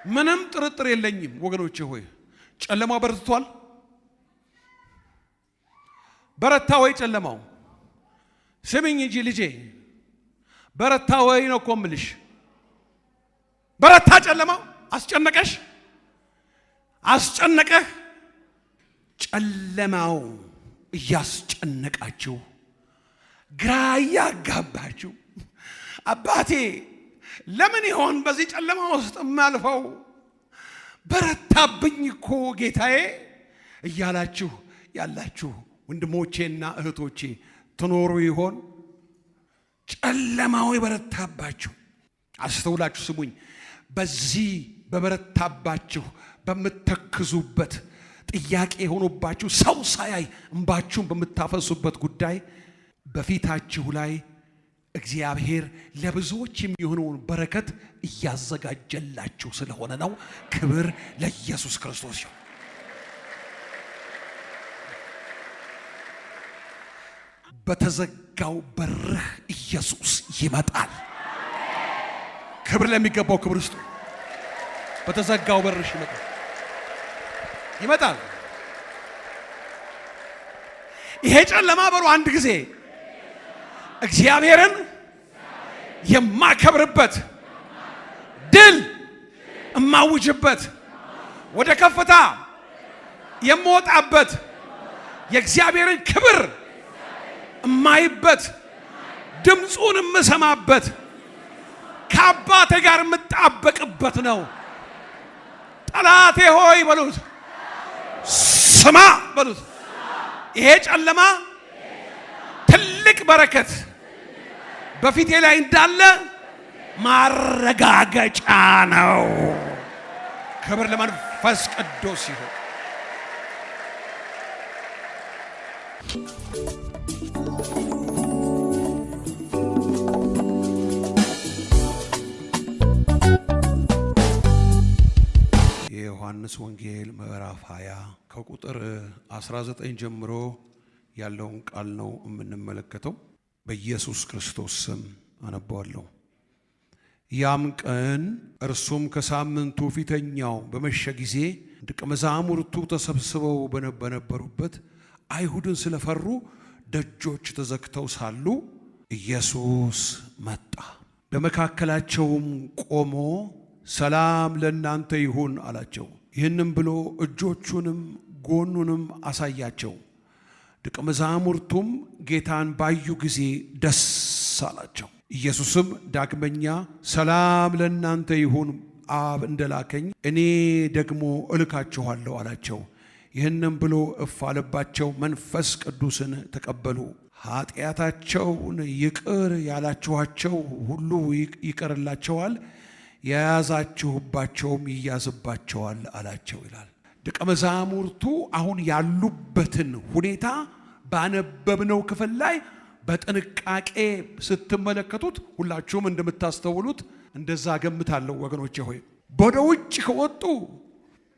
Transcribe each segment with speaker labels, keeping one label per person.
Speaker 1: ምንም ጥርጥር የለኝም ወገኖቼ ሆይ ጨለማው በርትቷል። በረታ ወይ ጨለማው? ስሚኝ እንጂ ልጄ በረታ ወይ ነው እኮ የምልሽ። በረታ ጨለማው? አስጨነቀሽ? አስጨነቀህ? ጨለማው እያስጨነቃችሁ ግራ ያጋባችሁ አባቴ ለምን ይሆን በዚህ ጨለማ ውስጥ ማልፈው በረታብኝ እኮ ጌታዬ እያላችሁ ያላችሁ ወንድሞቼና እህቶቼ ትኖሩ ይሆን? ጨለማው ይበረታባችሁ። አስተውላችሁ ስሙኝ። በዚህ በበረታባችሁ በመተክዙበት ጥያቄ ሆኖባችሁ ሰው ሳያይ እንባችሁን በመታፈሱበት ጉዳይ በፊታችሁ ላይ እግዚአብሔር ለብዙዎች የሚሆነውን በረከት እያዘጋጀላችሁ ስለሆነ ነው። ክብር ለኢየሱስ ክርስቶስ ይሁን። በተዘጋው በርህ ኢየሱስ ይመጣል። ክብር ለሚገባው ክብር ውስጥ በተዘጋው በርሽ ይመጣል። ይሄ ጨለማ በሩ አንድ ጊዜ እግዚአብሔርን የማከብርበት ድል እማውጅበት ወደ ከፍታ የምወጣበት የእግዚአብሔርን ክብር እማይበት ድምፁን እምሰማበት ከአባቴ ጋር የምጣበቅበት ነው። ጠላቴ ሆይ በሉት፣ ስማ በሉት። ይሄ ጨለማ ትልቅ በረከት በፊቴ ላይ እንዳለ ማረጋገጫ ነው። ክብር ለመንፈስ ቅዱስ ይሁን። የዮሐንስ ወንጌል ምዕራፍ 20 ከቁጥር 19 ጀምሮ ያለውን ቃል ነው የምንመለከተው። በኢየሱስ ክርስቶስ ስም አነባዋለሁ። ያም ቀን እርሱም ከሳምንቱ ፊተኛው በመሸ ጊዜ ደቀ መዛሙርቱ ተሰብስበው በነበሩበት አይሁድን ስለፈሩ ደጆች ተዘግተው ሳሉ ኢየሱስ መጣ። በመካከላቸውም ቆሞ ሰላም ለእናንተ ይሁን አላቸው። ይህንም ብሎ እጆቹንም ጎኑንም አሳያቸው። ደቀ መዛሙርቱም ጌታን ባዩ ጊዜ ደስ አላቸው። ኢየሱስም ዳግመኛ ሰላም ለእናንተ ይሁን፣ አብ እንደላከኝ እኔ ደግሞ እልካችኋለሁ አላቸው። ይህንም ብሎ እፍ አለባቸው። መንፈስ ቅዱስን ተቀበሉ። ኃጢአታቸውን ይቅር ያላችኋቸው ሁሉ ይቀርላቸዋል፣ የያዛችሁባቸውም ይያዝባቸዋል አላቸው ይላል። ደቀ መዛሙርቱ አሁን ያሉበትን ሁኔታ ባነበብነው ክፍል ላይ በጥንቃቄ ስትመለከቱት ሁላችሁም እንደምታስተውሉት እንደዛ ገምታለሁ ወገኖቼ ሆይ። ወደ ውጭ ከወጡ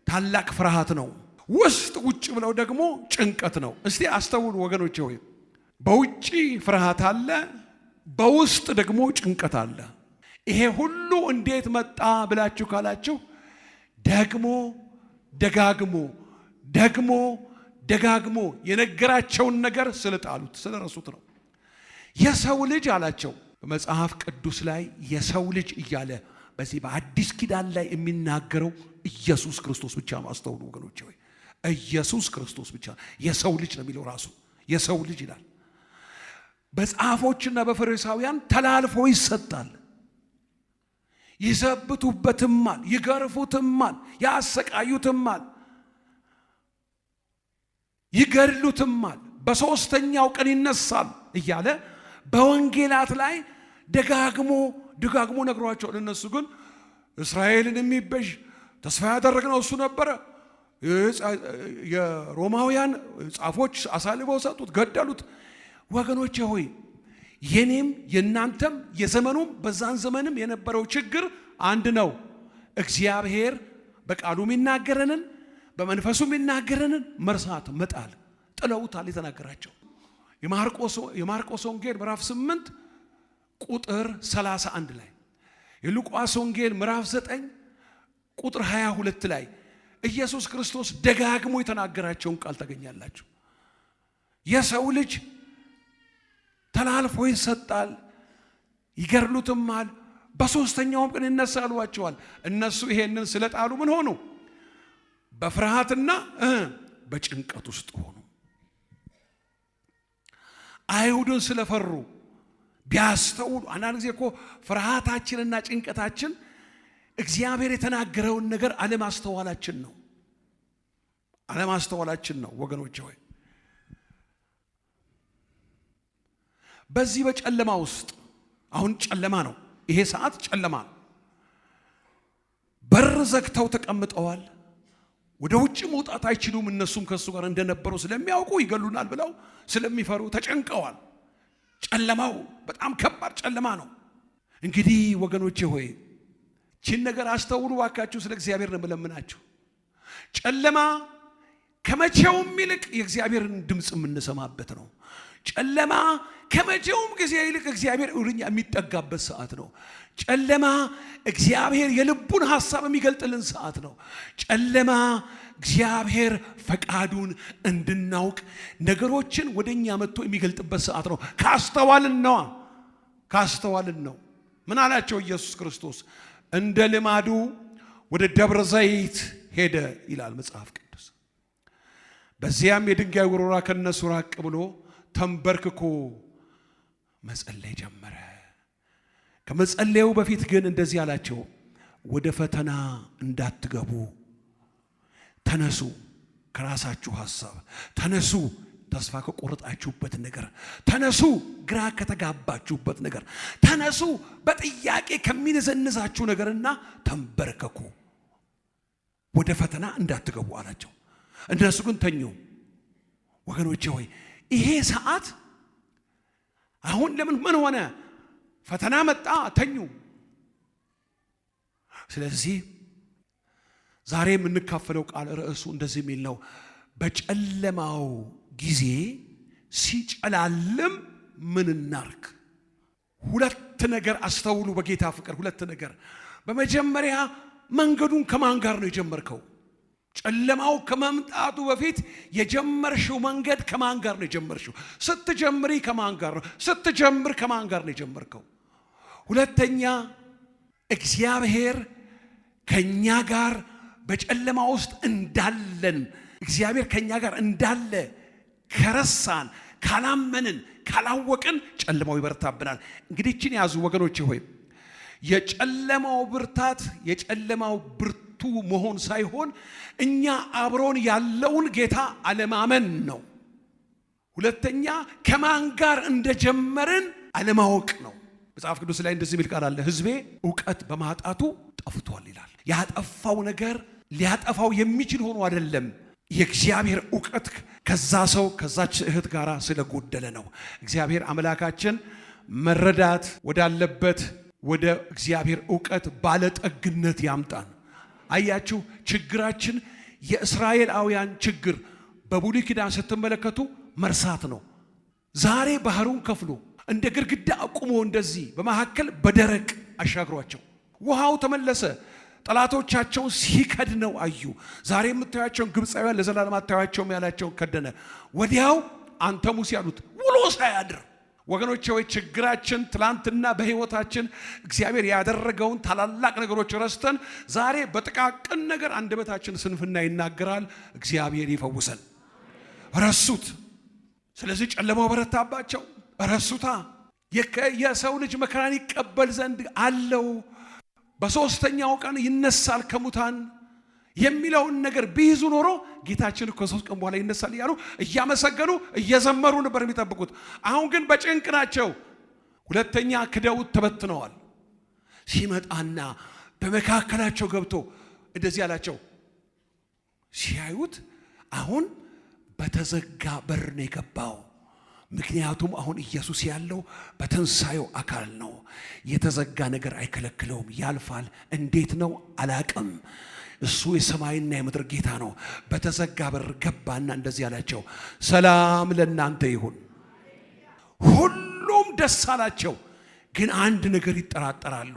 Speaker 1: ታላቅ ፍርሃት ነው። ውስጥ ውጭ ብለው ደግሞ ጭንቀት ነው። እስቲ አስተውሉ ወገኖቼ ሆይ። በውጭ ፍርሃት አለ፣ በውስጥ ደግሞ ጭንቀት አለ። ይሄ ሁሉ እንዴት መጣ ብላችሁ ካላችሁ ደጋግሞ የነገራቸውን ነገር ስለጣሉት ስለረሱት ነው። የሰው ልጅ አላቸው። በመጽሐፍ ቅዱስ ላይ የሰው ልጅ እያለ በዚህ በአዲስ ኪዳን ላይ የሚናገረው ኢየሱስ ክርስቶስ ብቻ ነው። አስተውሉ ወገኖቼ ሆይ፣ ኢየሱስ ክርስቶስ ብቻ የሰው ልጅ ነው የሚለው ራሱ የሰው ልጅ ይላል። በጻፎችና በፈሪሳውያን ተላልፎ ይሰጣል። ይዘብቱበትማል፣ ይገርፉትማል፣ ያሰቃዩትማል፣ ይገድሉትማል፣ በሶስተኛው ቀን ይነሳል እያለ በወንጌላት ላይ ደጋግሞ ነግሯቸው። እነሱ ግን እስራኤልን የሚበዥ ተስፋ ያደረግነው እሱ ነበረ። የሮማውያን ጻፎች አሳልፈው ሰጡት፣ ገደሉት። ወገኖቼ ሆይ የኔም የናንተም የዘመኑም በዛን ዘመንም የነበረው ችግር አንድ ነው። እግዚአብሔር በቃሉ የሚናገረንን በመንፈሱ የሚናገረንን መርሳት፣ መጣል፣ ጥለውታል የተናገራቸው። የማርቆስ ወንጌል ምዕራፍ 8 ቁጥር 31 ላይ፣ የሉቃስ ወንጌል ምዕራፍ 9 ቁጥር 22 ላይ ኢየሱስ ክርስቶስ ደጋግሞ የተናገራቸውን ቃል ታገኛላችሁ። የሰው ልጅ ተላልፎ ይሰጣል፣ ይገርሉትማል፣ በሶስተኛውም ቀን ይነሳል አሏቸዋል። እነሱ ይሄንን ስለጣሉ ምን ሆኑ? በፍርሃትና በጭንቀት ውስጥ ሆኑ። አይሁድን ስለፈሩ ቢያስተውሉ። አንዳንድ ጊዜ እኮ ፍርሃታችንና ጭንቀታችን እግዚአብሔር የተናገረውን ነገር አለማስተዋላችን ነው። አለማስተዋላችን ነው ወገኖቼ ሆይ። በዚህ በጨለማ ውስጥ አሁን ጨለማ ነው። ይሄ ሰዓት ጨለማ ነው። በር ዘግተው ተቀምጠዋል። ወደ ውጭ መውጣት አይችሉም። እነሱም ከሱ ጋር እንደነበሩ ስለሚያውቁ ይገሉናል ብለው ስለሚፈሩ ተጨንቀዋል። ጨለማው በጣም ከባድ ጨለማ ነው። እንግዲህ ወገኖቼ ሆይ ይህን ነገር አስተውሉ ባካችሁ። ስለ እግዚአብሔር ነው የምለምናችሁ። ጨለማ ከመቼውም ይልቅ የእግዚአብሔርን ድምፅ የምንሰማበት ነው። ጨለማ ከመቼውም ጊዜ ይልቅ እግዚአብሔር ወደኛ የሚጠጋበት ሰዓት ነው። ጨለማ እግዚአብሔር የልቡን ሐሳብ የሚገልጥልን ሰዓት ነው። ጨለማ እግዚአብሔር ፈቃዱን እንድናውቅ ነገሮችን ወደኛ መጥቶ የሚገልጥበት ሰዓት ነው። ካስተዋልን ነው። ምን አላቸው ኢየሱስ ክርስቶስ? እንደ ልማዱ ወደ ደብረ ዘይት ሄደ ይላል መጽሐፍ ቅዱስ። በዚያም የድንጋይ ውርወራ ከነሱ ራቅ ብሎ ተንበርክኮ መጸለይ ጀመረ። ከመጸለዩ በፊት ግን እንደዚህ አላቸው፣ ወደ ፈተና እንዳትገቡ ተነሱ። ከራሳችሁ ሐሳብ ተነሱ። ተስፋ ከቆረጣችሁበት ነገር ተነሱ። ግራ ከተጋባችሁበት ነገር ተነሱ። በጥያቄ ከሚነዘንዛችሁ ነገርና ተንበርከኩ። ወደ ፈተና እንዳትገቡ አላቸው። እነሱ ግን ተኙ። ወገኖቼ ሆይ ይሄ ሰዓት አሁን ለምን ምን ሆነ? ፈተና መጣ፣ ተኙ። ስለዚህ ዛሬ የምንካፈለው ቃል ርዕሱ እንደዚህ የሚል ነው። በጨለማው ጊዜ ሲጨላልም ምን እናርግ? ሁለት ነገር አስተውሉ በጌታ ፍቅር። ሁለት ነገር። በመጀመሪያ መንገዱን ከማን ጋር ነው የጀመርከው? ጨለማው ከመምጣቱ በፊት የጀመርሽው መንገድ ከማን ጋር ነው የጀመርሽው? ስትጀምሪ ከማን ጋር ነው? ስትጀምር ከማን ጋር ነው የጀመርከው? ሁለተኛ እግዚአብሔር ከኛ ጋር በጨለማ ውስጥ እንዳለን እግዚአብሔር ከኛ ጋር እንዳለ ከረሳን፣ ካላመንን፣ ካላወቅን ጨለማው ይበረታብናል። እንግዲህ እቺን ያዙ ወገኖቼ ሆይ የጨለማው ብርታት የጨለማው ብርቱ መሆን ሳይሆን እኛ አብሮን ያለውን ጌታ አለማመን ነው። ሁለተኛ ከማን ጋር እንደጀመርን አለማወቅ ነው። መጽሐፍ ቅዱስ ላይ እንደዚህ የሚል ቃል አለ፣ ሕዝቤ ዕውቀት በማጣቱ ጠፍቷል ይላል። ያጠፋው ነገር ሊያጠፋው የሚችል ሆኖ አይደለም። የእግዚአብሔር ዕውቀት ከዛ ሰው ከዛች እህት ጋር ስለጎደለ ነው። እግዚአብሔር አምላካችን መረዳት ወዳለበት ወደ እግዚአብሔር ዕውቀት ባለጠግነት ያምጣን። አያችሁ ችግራችን የእስራኤላውያን ችግር በብሉይ ኪዳን ስትመለከቱ መርሳት ነው። ዛሬ ባህሩን ከፍሎ እንደ ግድግዳ አቁሞ እንደዚህ በመካከል በደረቅ አሻግሯቸው ውሃው ተመለሰ። ጠላቶቻቸውን ሲከድነው አዩ። ዛሬ የምታዩአቸውን ግብፃውያን ለዘላለም አታዩአቸውም ያላቸውን ከደነ። ወዲያው አንተ ሙሴ ያሉት ውሎ ሳያድር። ወገኖቼ ወይ ችግራችን ትላንትና በህይወታችን እግዚአብሔር ያደረገውን ታላላቅ ነገሮች ረስተን ዛሬ በጥቃቅን ነገር አንደበታችን ስንፍና ይናገራል። እግዚአብሔር ይፈውሰን። ረሱት። ስለዚህ ጨለማው በረታባቸው፣ ረሱታ። የሰው ልጅ መከራን ይቀበል ዘንድ አለው፣ በሶስተኛው ቀን ይነሳል ከሙታን የሚለውን ነገር ቢይዙ ኖሮ ጌታችን ከሶስት ቀን በኋላ ይነሳል እያሉ እያመሰገኑ እየዘመሩ ነበር የሚጠብቁት። አሁን ግን በጭንቅ ናቸው። ሁለተኛ ክደውት ተበትነዋል። ሲመጣና በመካከላቸው ገብቶ እንደዚህ ያላቸው ሲያዩት አሁን በተዘጋ በር ነው የገባው። ምክንያቱም አሁን ኢየሱስ ያለው በትንሣኤው አካል ነው። የተዘጋ ነገር አይከለክለውም፣ ያልፋል። እንዴት ነው አላቅም። እሱ የሰማይና የምድር ጌታ ነው። በተዘጋ በር ገባና እንደዚህ ያላቸው ሰላም ለእናንተ ይሁን። ሁሉም ደስ አላቸው፣ ግን አንድ ነገር ይጠራጠራሉ።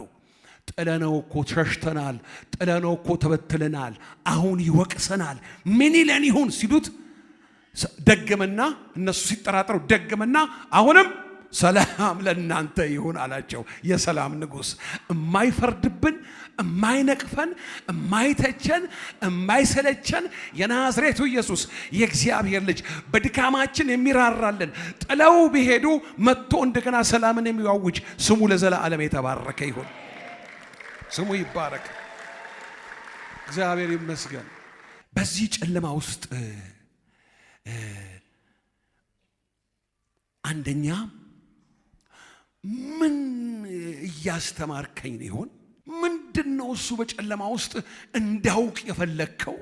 Speaker 1: ጥለነው እኮ ሸሽተናል፣ ጥለነው እኮ ተበትለናል፣ አሁን ይወቅሰናል፣ ምን ይለን ይሁን ሲሉት ደገመና እነሱ ሲጠራጠሩ ደገመና አሁንም ሰላም ለእናንተ ይሁን አላቸው። የሰላም ንጉሥ የማይፈርድብን፣ የማይነቅፈን፣ የማይተቸን፣ የማይሰለቸን የናዝሬቱ ኢየሱስ የእግዚአብሔር ልጅ በድካማችን የሚራራልን ጥለው ቢሄዱ መጥቶ እንደገና ሰላምን የሚያውጅ ስሙ ለዘላለም የተባረከ ይሁን። ስሙ ይባረክ። እግዚአብሔር ይመስገን። በዚህ ጨለማ ውስጥ አንደኛ ምን እያስተማርከኝ ይሆን? ምንድነው እሱ በጨለማ ውስጥ እንዳውቅ የፈለከው?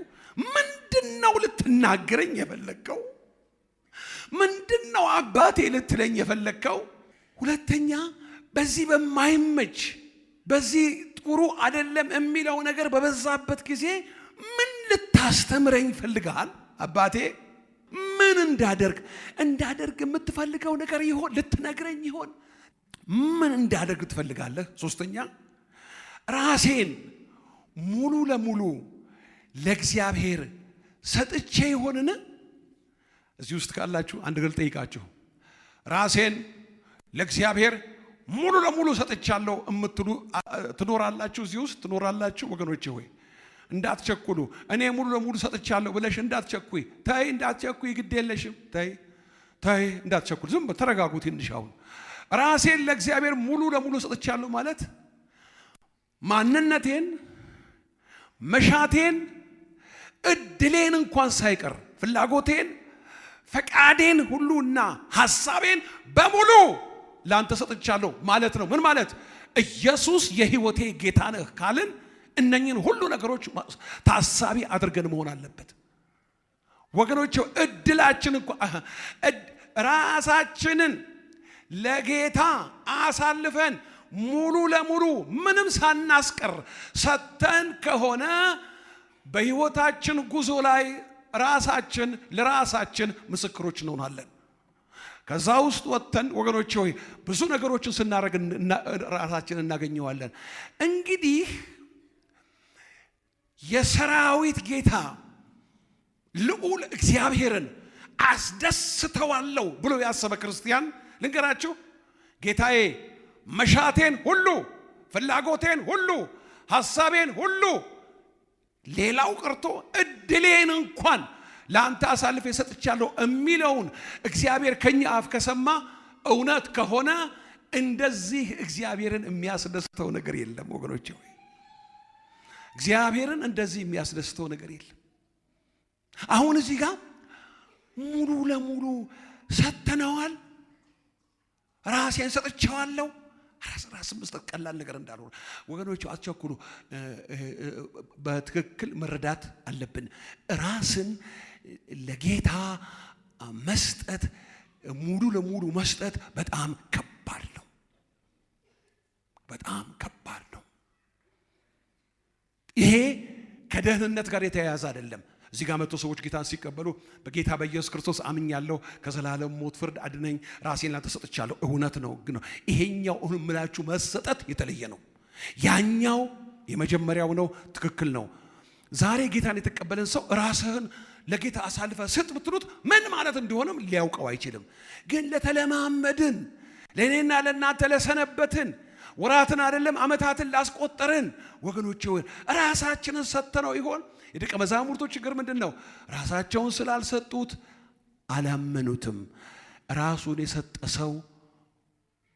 Speaker 1: ምንድነው ልትናገረኝ የፈለከው? ምንድነው አባቴ ልትለኝ የፈለከው? ሁለተኛ በዚህ በማይመች በዚህ ጥሩ አይደለም የሚለው ነገር በበዛበት ጊዜ ምን ልታስተምረኝ ፈልጋል? አባቴ ምን እንዳደርግ የምትፈልገው ነገር ይሆን? ልትነግረኝ ይሆን? ምን እንዳደርግ ትፈልጋለህ? ሶስተኛ ራሴን ሙሉ ለሙሉ ለእግዚአብሔር ሰጥቼ ይሆንን? እዚህ ውስጥ ካላችሁ አንድ ግል ጠይቃችሁ ራሴን ለእግዚአብሔር ሙሉ ለሙሉ ሰጥቻለሁ እምትሉ ትኖራላችሁ? እዚህ ውስጥ ትኖራላችሁ? ወገኖቼ ሆይ እንዳትቸኩሉ። እኔ ሙሉ ለሙሉ ሰጥቻለሁ ብለሽ እንዳትቸኩይ። ተይ እንዳትቸኩይ፣ ግድ የለሽም። ተይ እንዳትቸኩል። ዝም ተረጋጉ ትንሽ። አሁን ራሴን ለእግዚአብሔር ሙሉ ለሙሉ ሰጥቻለሁ ማለት ማንነቴን፣ መሻቴን፣ እድሌን እንኳን ሳይቀር ፍላጎቴን፣ ፈቃዴን ሁሉና ሐሳቤን በሙሉ ላንተ ሰጥቻለሁ ማለት ነው። ምን ማለት? ኢየሱስ የሕይወቴ ጌታ ነህ ካልን እነኚህን ሁሉ ነገሮች ታሳቢ አድርገን መሆን አለበት። ወገኖቼ እድላችን እንኳን ራሳችንን ለጌታ አሳልፈን ሙሉ ለሙሉ ምንም ሳናስቀር ሰተን ከሆነ በሕይወታችን ጉዞ ላይ ራሳችን ለራሳችን ምስክሮች እንሆናለን። ከዛ ውስጥ ወጥተን ወገኖቼ ሆይ ብዙ ነገሮችን ስናደርግ ራሳችን እናገኘዋለን። እንግዲህ የሰራዊት ጌታ ልዑል እግዚአብሔርን አስደስተዋለሁ ብሎ ያሰበ ክርስቲያን ልንገራችሁ፣ ጌታዬ መሻቴን ሁሉ፣ ፍላጎቴን ሁሉ፣ ሐሳቤን ሁሉ፣ ሌላው ቀርቶ እድሌን እንኳን ለአንተ አሳልፌ ሰጥቻለሁ የሚለውን እግዚአብሔር ከኛ አፍ ከሰማ እውነት ከሆነ እንደዚህ እግዚአብሔርን የሚያስደስተው ነገር የለም ወገኖቼ ሆይ። እግዚአብሔርን እንደዚህ የሚያስደስተው ነገር የለም። አሁን እዚህ ጋር ሙሉ ለሙሉ ሰጥተነዋል፣ ራሴን ሰጥቼዋለሁ። ራስ መስጠት ቀላል ነገር እንዳልሆነ ወገኖቹ አትቸኩሉ። በትክክል መረዳት አለብን። ራስን ለጌታ መስጠት፣ ሙሉ ለሙሉ መስጠት በጣም ከባድ ነው። በጣም ከባድ ነው። ይሄ ከደህንነት ጋር የተያያዘ አይደለም። እዚህ ጋር መጥቶ ሰዎች ጌታን ሲቀበሉ በጌታ በኢየሱስ ክርስቶስ አምኛለሁ፣ ከዘላለም ሞት ፍርድ አድነኝ፣ ራሴን ላንተ ሰጥቻለሁ። እውነት ነው። ግን ይሄኛው እምላችሁ መሰጠት የተለየ ነው። ያኛው የመጀመሪያው ነው፣ ትክክል ነው። ዛሬ ጌታን የተቀበለን ሰው ራስህን ለጌታ አሳልፈ ስጥ ብትሉት ምን ማለት እንደሆነም ሊያውቀው አይችልም። ግን ለተለማመድን፣ ለእኔና ለእናንተ ለሰነበትን፣ ወራትን አይደለም ዓመታትን ላስቆጠርን ወገኖቼ ሆይ ራሳችንን ሰጥተነው ይሆን? የደቀ መዛሙርቱ ችግር ምንድን ነው? ራሳቸውን ስላልሰጡት አላመኑትም። ራሱን የሰጠ ሰው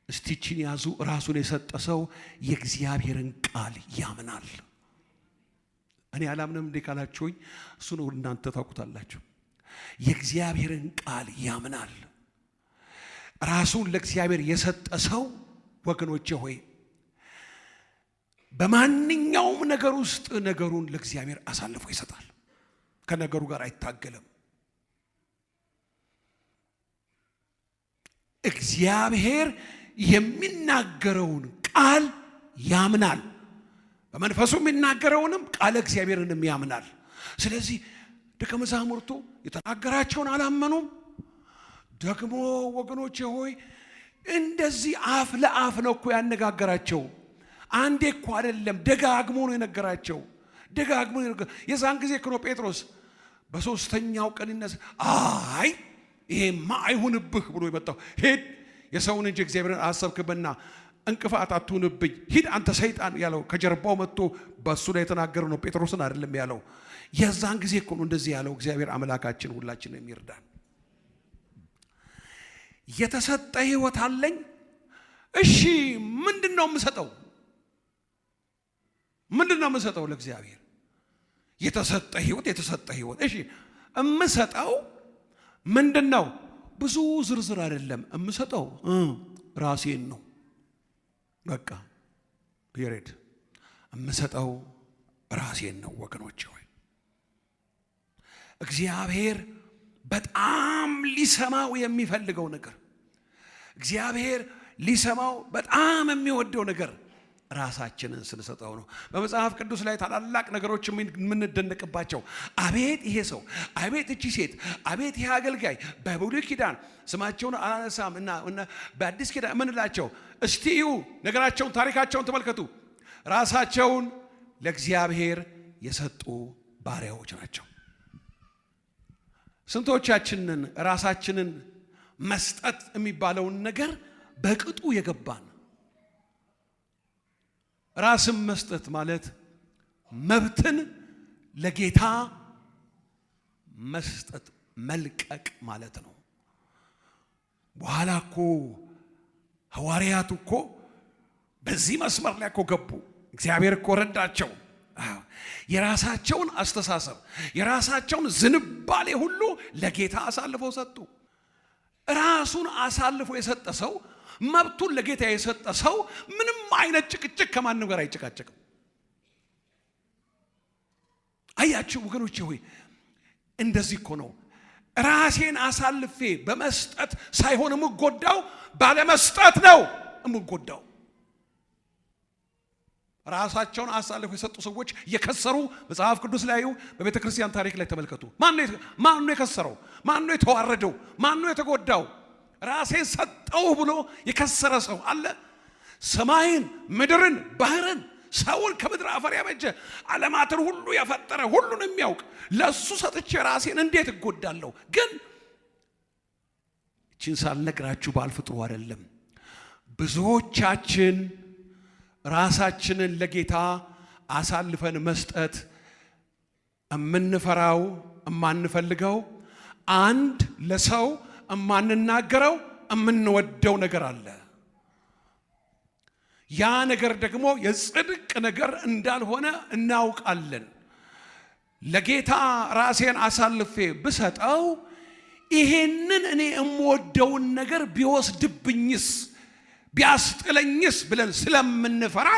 Speaker 1: እስቲችን ያዙ። ራሱን የሰጠ ሰው የእግዚአብሔርን ቃል ያምናል። እኔ አላምንም እንዴ ካላችሁኝ እሱ ነው እናንተ ታውቁታላችሁ። የእግዚአብሔርን ቃል ያምናል። ራሱን ለእግዚአብሔር የሰጠ ሰው ወገኖቼ ሆይ በማንኛውም ነገር ውስጥ ነገሩን ለእግዚአብሔር አሳልፎ ይሰጣል። ከነገሩ ጋር አይታገልም። እግዚአብሔር የሚናገረውን ቃል ያምናል። በመንፈሱ የሚናገረውንም ቃል እግዚአብሔርንም ያምናል። ስለዚህ ደቀ መዛሙርቱ የተናገራቸውን አላመኑም። ደግሞ ወገኖቼ ሆይ እንደዚህ አፍ ለአፍ ነው እኮ ያነጋገራቸው። አንዴ እኮ አይደለም ደጋግሞ ነው የነገራቸው። ደጋግሞ ነው። የዛን ጊዜ እኮ ጴጥሮስ በሶስተኛው ቀን ይነሳ አይ ይሄማ አይሁንብህ ብሎ የመጣው ሄድ የሰውን እንጂ እግዚአብሔርን አሰብክበና እንቅፋት አትሁንብኝ ሂድ አንተ ሰይጣን ያለው ከጀርባው መጥቶ በሱ ላይ የተናገረው ነው። ጴጥሮስን አይደለም ያለው። የዛን ጊዜ እኮ ነው እንደዚህ ያለው። እግዚአብሔር አምላካችን ሁላችንም የሚርዳን። የተሰጠ ህይወት አለኝ። እሺ ምንድነው የምሰጠው? ምንድነው የምሰጠው ለእግዚአብሔር? የተሰጠ ህይወት እሺ የምሰጠው ምንድነው? ብዙ ዝርዝር አይደለም የምሰጠው፣ ራሴን ነው። በቃ ፒሪድ። የምሰጠው ራሴን ነው ወገኖቼ ሆይ። እግዚአብሔር በጣም ሊሰማው የሚፈልገው ነገር፣ እግዚአብሔር ሊሰማው በጣም የሚወደው ነገር ራሳችንን ስንሰጠው ነው። በመጽሐፍ ቅዱስ ላይ ታላላቅ ነገሮች የምንደነቅባቸው፣ አቤት ይሄ ሰው፣ አቤት እቺ ሴት፣ አቤት ይሄ አገልጋይ፣ በብሉይ ኪዳን ስማቸውን አላነሳም እና በአዲስ ኪዳን ምንላቸው እስቲ እዩ፣ ነገራቸውን፣ ታሪካቸውን ተመልከቱ። ራሳቸውን ለእግዚአብሔር የሰጡ ባሪያዎች ናቸው። ስንቶቻችንን ራሳችንን መስጠት የሚባለውን ነገር በቅጡ የገባን? ራስን መስጠት ማለት መብትን ለጌታ መስጠት መልቀቅ ማለት ነው። በኋላ እኮ ሐዋርያቱ እኮ በዚህ መስመር ላይ እኮ ገቡ። እግዚአብሔር እኮ ረዳቸው። የራሳቸውን አስተሳሰብ የራሳቸውን ዝንባሌ ሁሉ ለጌታ አሳልፈው ሰጡ። ራሱን አሳልፎ የሰጠ ሰው፣ መብቱን ለጌታ የሰጠ ሰው ምንም አይነት ጭቅጭቅ ከማንም ጋር አይጨቃጨቅም። አያችሁ ወገኖቼ ሆይ እንደዚህ እኮ ነው። ራሴን አሳልፌ በመስጠት ሳይሆን የምጎዳው ባለመስጠት ነው የምጎዳው። ራሳቸውን አሳልፈው የሰጡ ሰዎች የከሰሩ መጽሐፍ ቅዱስ ላይ በቤተ ክርስቲያን ታሪክ ላይ ተመልከቱ። ማን ነው የከሰረው? ማን ነው የተዋረደው? ማን ነው የተጎዳው? ራሴን ሰጠው ብሎ የከሰረ ሰው አለ? ሰማይን፣ ምድርን፣ ባህርን፣ ሰውን ከምድር አፈር ያበጀ ዓለማትን ሁሉ የፈጠረ ሁሉን የሚያውቅ ለሱ ሰጥቼ ራሴን እንዴት እጎዳለሁ? ግን እቺን ሳልነግራችሁ ባልፍጥሩ አይደለም። ብዙዎቻችን ራሳችንን ለጌታ አሳልፈን መስጠት እምንፈራው እማንፈልገው አንድ ለሰው እማንናገረው እምንወደው ነገር አለ። ያ ነገር ደግሞ የጽድቅ ነገር እንዳልሆነ እናውቃለን። ለጌታ ራሴን አሳልፌ ብሰጠው ይሄንን እኔ እምወደውን ነገር ቢወስድብኝስ ቢያስጥለኝስ ብለን ስለምንፈራ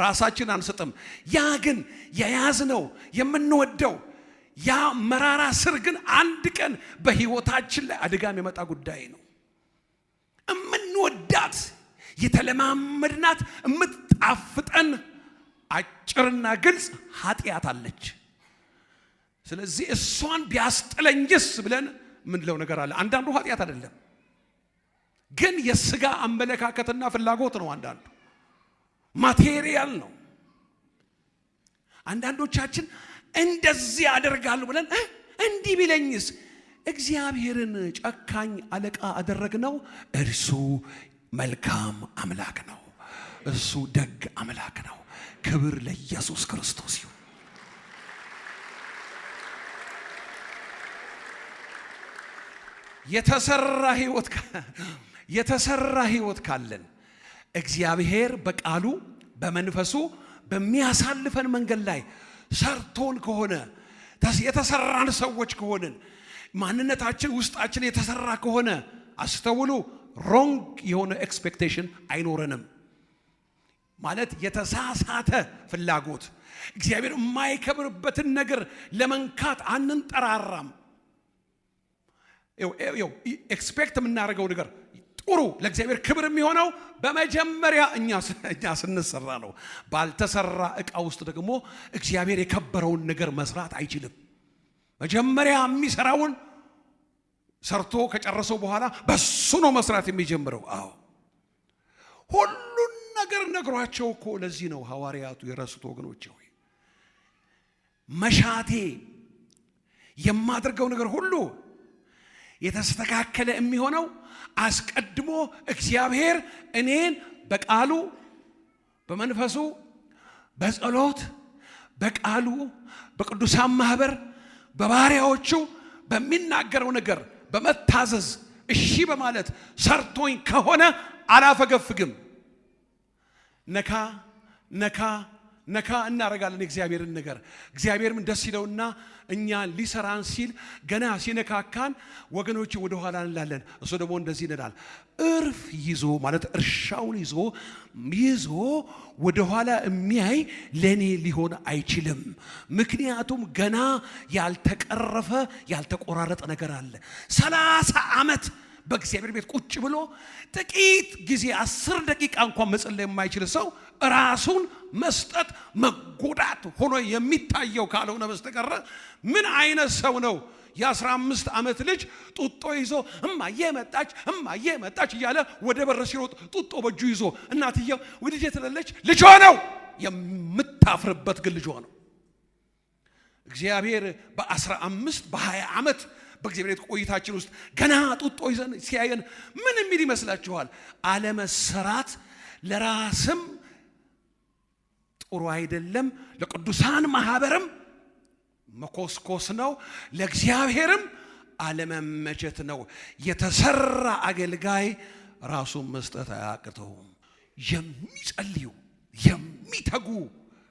Speaker 1: ራሳችን አንሰጥም። ያ ግን የያዝነው የምንወደው ያ መራራ ስር ግን አንድ ቀን በህይወታችን ላይ አደጋ የሚመጣ ጉዳይ ነው። እምንወዳት የተለማመድናት እምትጣፍጠን አጭርና ግልጽ ኃጢአት አለች። ስለዚህ እሷን ቢያስጥለኝስ ብለን ምንለው ነገር አለ። አንዳንዱ ኃጢአት አይደለም ግን የሥጋ አመለካከትና ፍላጎት ነው። አንዳንዱ ማቴሪያል ነው። አንዳንዶቻችን እንደዚህ ያደርጋሉ ብለን እንዲህ ቢለኝስ? እግዚአብሔርን ጨካኝ አለቃ አደረግነው። እርሱ መልካም አምላክ ነው። እሱ ደግ አምላክ ነው። ክብር ለኢየሱስ ክርስቶስ ይሁን። የተሰራ ህይወት ካለን እግዚአብሔር በቃሉ በመንፈሱ በሚያሳልፈን መንገድ ላይ ሰርቶን ከሆነ የተሰራን ሰዎች ከሆንን ማንነታችን ውስጣችን የተሰራ ከሆነ አስተውሉ፣ ሮንግ የሆነ ኤክስፔክቴሽን አይኖረንም። ማለት የተሳሳተ ፍላጎት እግዚአብሔር የማይከብርበትን ነገር ለመንካት አንንጠራራም። ኤክስፔክት የምናደርገው ነገር ጥሩ ለእግዚአብሔር ክብር የሚሆነው በመጀመሪያ እኛ ስንሰራ ነው። ባልተሰራ ዕቃ ውስጥ ደግሞ እግዚአብሔር የከበረውን ነገር መስራት አይችልም። መጀመሪያ የሚሰራውን ሰርቶ ከጨረሰው በኋላ በሱ ነው መስራት የሚጀምረው። አዎ ሁሉን ነገር ነግሯቸው እኮ ለዚህ ነው ሐዋርያቱ የረሱት ወገኖቼ ሆይ መሻቴ የማደርገው ነገር ሁሉ የተስተካከለ የሚሆነው አስቀድሞ እግዚአብሔር እኔን በቃሉ በመንፈሱ በጸሎት በቃሉ በቅዱሳን ማህበር በባሪያዎቹ በሚናገረው ነገር በመታዘዝ እሺ በማለት ሰርቶኝ ከሆነ አላፈገፍግም። ነካ ነካ ነካ እናረጋለን እግዚአብሔርን ነገር። እግዚአብሔርም ደስ ይለውና እኛን ሊሰራን ሲል ገና ሲነካካን ወገኖች ወደ ኋላ እንላለን። እሱ ደግሞ እንደዚህ ይላል፣ እርፍ ይዞ ማለት እርሻውን ይዞ ወደ ኋላ የሚያይ ለኔ ሊሆን አይችልም። ምክንያቱም ገና ያልተቀረፈ ያልተቆራረጠ ነገር አለ። 30 ዓመት በእግዚአብሔር ቤት ቁጭ ብሎ ጥቂት ጊዜ 10 ደቂቃ እንኳን መጸለይ የማይችል ሰው ራሱን መስጠት መጎዳት ሆኖ የሚታየው ካልሆነ በስተቀር ምን አይነት ሰው ነው? የ15 ዓመት ልጅ ጡጦ ይዞ እማዬ መጣች እያለ ወደ በር ሲሮጥ ጡጦ በእጁ ይዞ እናትየው ወዲጄ ትላለች። ልጅ ነው የምታፍርበት ግን ልጅ ነው። እግዚአብሔር በ15 በ20 ዓመት በእግዚአብሔር ቤት ቆይታችን ውስጥ ገና ጡጦ ይዘን ሲያየን ምን የሚል ይመስላችኋል? አለመሰራት ለራስም ጥሩ አይደለም፣ ለቅዱሳን ማህበርም መኮስኮስ ነው፣ ለእግዚአብሔርም አለመመቸት ነው። የተሰራ አገልጋይ ራሱን መስጠት አያቅተውም። የሚጸልዩ የሚተጉ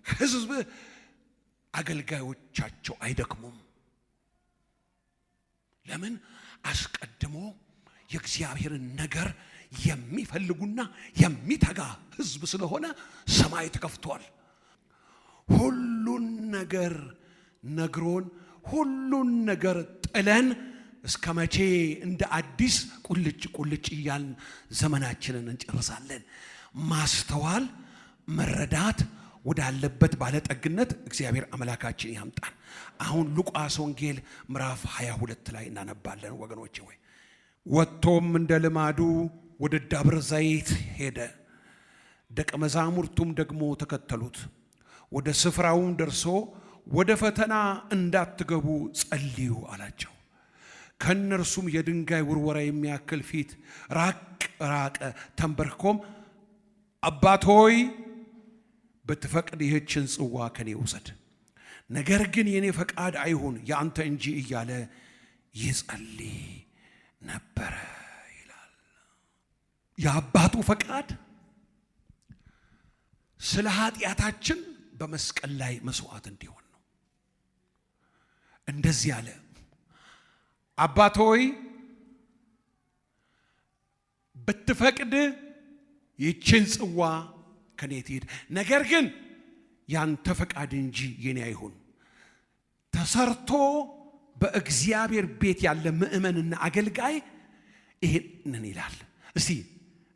Speaker 1: ህዝብ አገልጋዮቻቸው አይደክሙም። ለምን? አስቀድሞ የእግዚአብሔርን ነገር የሚፈልጉና የሚተጋ ህዝብ ስለሆነ ሰማይ ተከፍቷል። ሁሉን ነገር ነግሮን ሁሉን ነገር ጥለን እስከ መቼ እንደ አዲስ ቁልጭ እያልን ዘመናችንን እንጨርሳለን? ማስተዋል መረዳት ወዳለበት ባለጠግነት እግዚአብሔር አምላካችን ያምጣን። አሁን ሉቃስ ወንጌል ምዕራፍ 22 ላይ እናነባለን ወገኖቼ ሆይ። ወጥቶም እንደ ልማዱ ወደ ደብረ ዘይት ሄደ፣ ደቀ መዛሙርቱም ደግሞ ተከተሉት። ወደ ስፍራውም ደርሶ ወደ ፈተና እንዳትገቡ ጸልዩ አላቸው። ከእነርሱም የድንጋይ ውርወራ የሚያክል ፊት ራቀ። ተንበርክኮም አባት ሆይ ብትፈቅድ ይህችን ጽዋ ከኔ ውሰድ፣ ነገር ግን የኔ ፈቃድ አይሁን ያንተ እንጂ እያለ ይጸልይ ነበረ ይላል። የአባቱ ፈቃድ ስለ ኃጢአታችን በመስቀል ላይ መስዋዕት እንዲሆን ነው። እንደዚህ አለ፣ አባት ሆይ ብትፈቅድ ይህችን ጽዋ ከኔ ትሄድ፣ ነገር ግን ያንተ ፈቃድ እንጂ የኔ አይሁን። ተሰርቶ በእግዚአብሔር ቤት ያለ ምእመንና አገልጋይ ይሄንን ይላል። እስቲ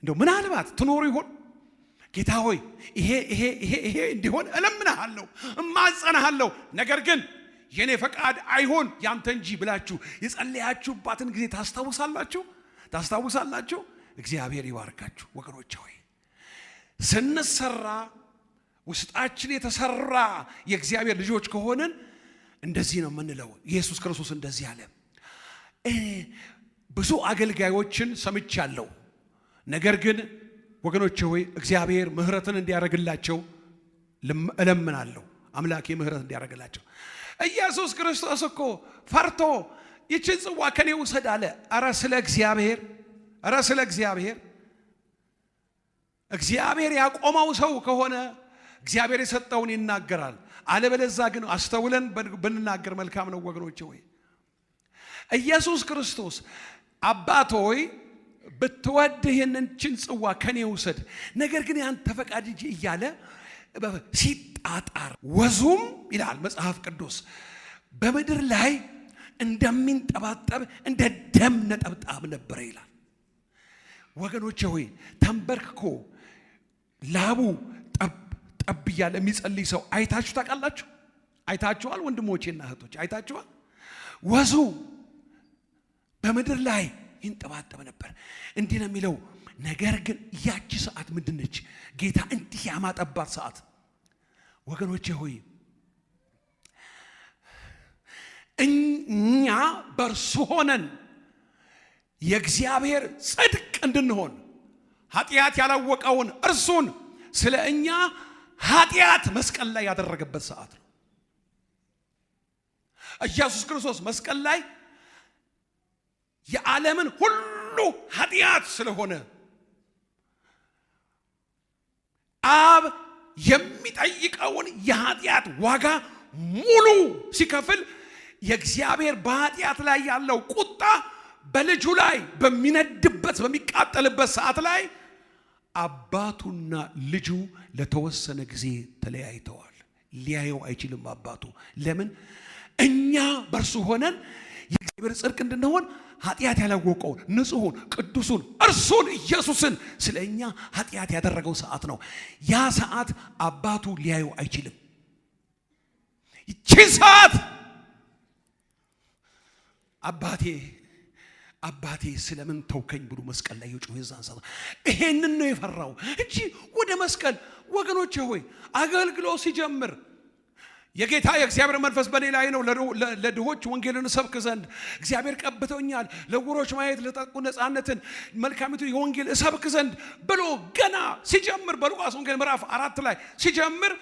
Speaker 1: እንደው ምናልባት ትኖሩ ይሆን? ጌታ ሆይ ይሄ እንዲሆን እለምንሃለሁ፣ እማጸናሃለሁ፣ ነገር ግን የኔ ፈቃድ አይሆን ያንተ እንጂ ብላችሁ የጸለያችሁባትን ጊዜ ታስታውሳላችሁ? እግዚአብሔር ይባርካችሁ ወገኖች ሆይ። ስንሰራ ውስጣችን የተሰራ የእግዚአብሔር ልጆች ከሆንን እንደዚህ ነው የምንለው። ኢየሱስ ክርስቶስ እንደዚህ አለ። ብዙ አገልጋዮችን ሰምቻለሁ፣ ነገር ግን ወገኖቼ ሆይ እግዚአብሔር ምሕረትን እንዲያደርግላቸው እለምናለሁ። አምላኬ ምሕረት እንዲያደርግላቸው። ኢየሱስ ክርስቶስ እኮ ፈርቶ ይህችን ጽዋ ከኔ ውሰድ አለ። ኧረ ስለ እግዚአብሔር እግዚአብሔር ያቆመው ሰው ከሆነ እግዚአብሔር የሰጠውን ይናገራል። አለበለዚያ ግን አስተውለን ብንናገር መልካም ነው ወገኖቼ ሆይ። ኢየሱስ ክርስቶስ አባት ሆይ ብትወድ ይህችን ጽዋ ከኔ ውሰድ፣ ነገር ግን ያንተ ፈቃድ እንጂ እያለ ሲጣጣር ወዙም ይላል መጽሐፍ ቅዱስ በምድር ላይ እንደሚንጠባጠብ እንደ ደም ነጠብጣብ ነበረ ይላል። ወገኖቼ ሆይ ተንበርክኮ ላቡ ጠብ እያለ የሚጸልይ ሰው አይታችሁ ታውቃላችሁ? አይታችኋል? ወንድሞቼና እህቶች አይታችኋል? ወዙ በምድር ላይ ይንጠባጠብ ነበር። እንዲህ ነው የሚለው፣ ነገር ግን ያቺ ሰዓት ምንድነች? ጌታ እንዲህ ያማጠባት ሰዓት። ወገኖቼ ሆይ እኛ በእርሱ ሆነን የእግዚአብሔር ጽድቅ እንድንሆን ኃጢአት ያላወቀውን እርሱን ስለ እኛ ኃጢአት መስቀል ላይ ያደረገበት ሰዓት ነው። ኢየሱስ ክርስቶስ መስቀል ላይ የዓለምን ሁሉ ኃጢአት ስለሆነ አብ የሚጠይቀውን የኃጢአት ዋጋ ሙሉ ሲከፍል የእግዚአብሔር በኃጢአት ላይ ያለው ቁጣ በልጁ ላይ በሚነድበት በሚቃጠልበት ሰዓት ላይ አባቱና ልጁ ለተወሰነ ጊዜ ተለያይተዋል። ሊያየው አይችልም አባቱ። ለምን? እኛ በእርሱ ሆነን የእግዚአብሔር ጽድቅ እንድንሆን ኃጢአት ያላወቀውን ንጹሑን ቅዱሱን እርሱን ኢየሱስን ስለ እኛ ኃጢአት ያደረገው ሰዓት ነው። ያ ሰዓት አባቱ ሊያየው አይችልም። ይቺ ሰዓት አባቴ ስለምን ተውከኝ ብሎ መስቀል ላይ የጮኸ የዛን ሰዓት ይሄንን ነው የፈራው እንጂ ወደ መስቀል ወገኖቼ ሆይ አገልግሎ ሲጀምር የጌታ የእግዚአብሔር መንፈስ በኔ ላይ ነው ለድሆች ወንጌልን ሰብክ ዘንድ እግዚአብሔር ቀብቶኛል፣ ለዕውሮች ማየት፣ ለጠቁ ነፃነትን፣ መልካሚቱ የወንጌል ሰብክ ዘንድ ብሎ ገና ሲጀምር በሉቃስ ወንጌል ምዕራፍ 4 ላይ ሲጀምር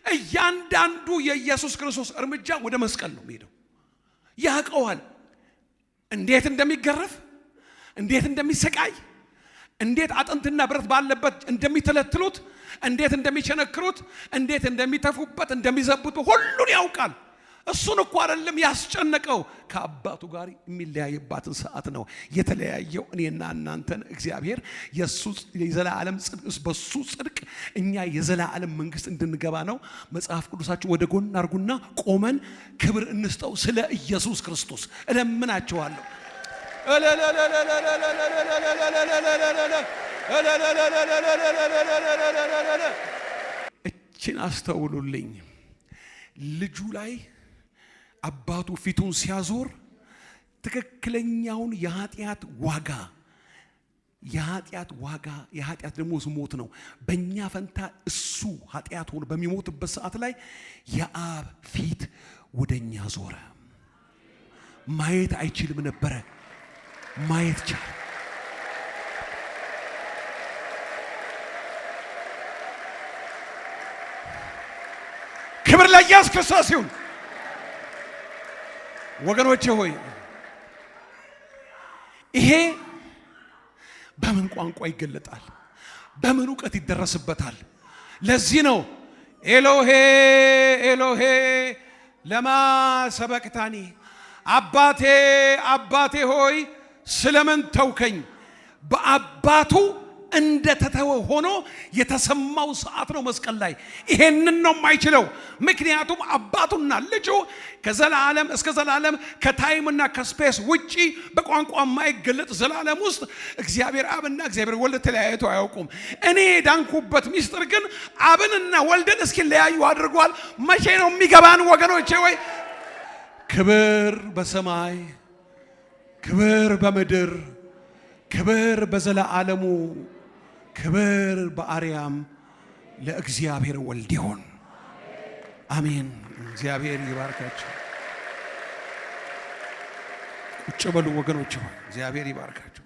Speaker 1: እያንዳንዱ የኢየሱስ ክርስቶስ እርምጃ ወደ መስቀል ነው የሚሄደው። ያውቀዋል እንዴት እንደሚገረፍ፣ እንዴት እንደሚሰቃይ፣ እንዴት አጥንትና ብረት ባለበት እንደሚተለትሉት፣ እንዴት እንደሚቸነክሩት፣ እንዴት እንደሚተፉበት፣ እንደሚዘብጡ ሁሉን ያውቃል። እሱን እኮ አይደለም ያስጨነቀው ከአባቱ ጋር የሚለያይባትን ሰዓት ነው የተለያየው። እኔና እናንተን እግዚአብሔር የሱ የዘላለም ጽድቅ በሱ ጽድቅ እኛ የዘላለም መንግስት እንድንገባ ነው። መጽሐፍ ቅዱሳችሁ ወደ ጎን አርጉና ቆመን ክብር እንስጠው ስለ ኢየሱስ ክርስቶስ እለምናችኋለሁ። እችን አስተውሉልኝ። ልጁ ላይ አባቱ ፊቱን ሲያዞር ትክክለኛውን የኃጢአት ደሞዝ ሞት ነው። በእኛ ፈንታ እሱ ኃጢአት ሆኖ በሚሞትበት ሰዓት ላይ የአብ ፊት ወደኛ ዞረ። ማየት አይችልም ነበረ፣ ማየት ቻለ። ክብር ለኢየሱስ ክርስቶስ ይሁን። ወገኖቼ ሆይ ይሄ በምን ቋንቋ ይገለጣል? በምን ዕውቀት ይደረስበታል? ለዚህ ነው ኤሎሄ ኤሎሄ ለማ ሰበቅታኒ፣ አባቴ ሆይ ስለምን ተውከኝ። በአባቱ እንደተተወ ሆኖ የተሰማው ሰዓት ነው መስቀል ላይ። ይሄንን ነው የማይችለው። ምክንያቱም አባቱና ልጁ ከዘላለም እስከ ዘላለም ከታይምና ከስፔስ ውጪ በቋንቋ የማይገለጥ ዘላለም ውስጥ እግዚአብሔር አብና እግዚአብሔር ወልድ ተለያይተው አያውቁም። እኔ ዳንኩበት ሚስጥር ግን አብንና ወልድን እስኪለያዩ አድርጓል። መቼ ነው የሚገባን ወገኖቼ? ወይ ክብር በሰማይ ክብር በምድር ክብር በዘላለሙ ክብር በአርያም ለእግዚአብሔር ወልድ ይሁን። አሜን። እግዚአብሔር ይባርካችሁ። ቁጭ በሉ ወገኖች፣ እግዚአብሔር ይባርካችሁ።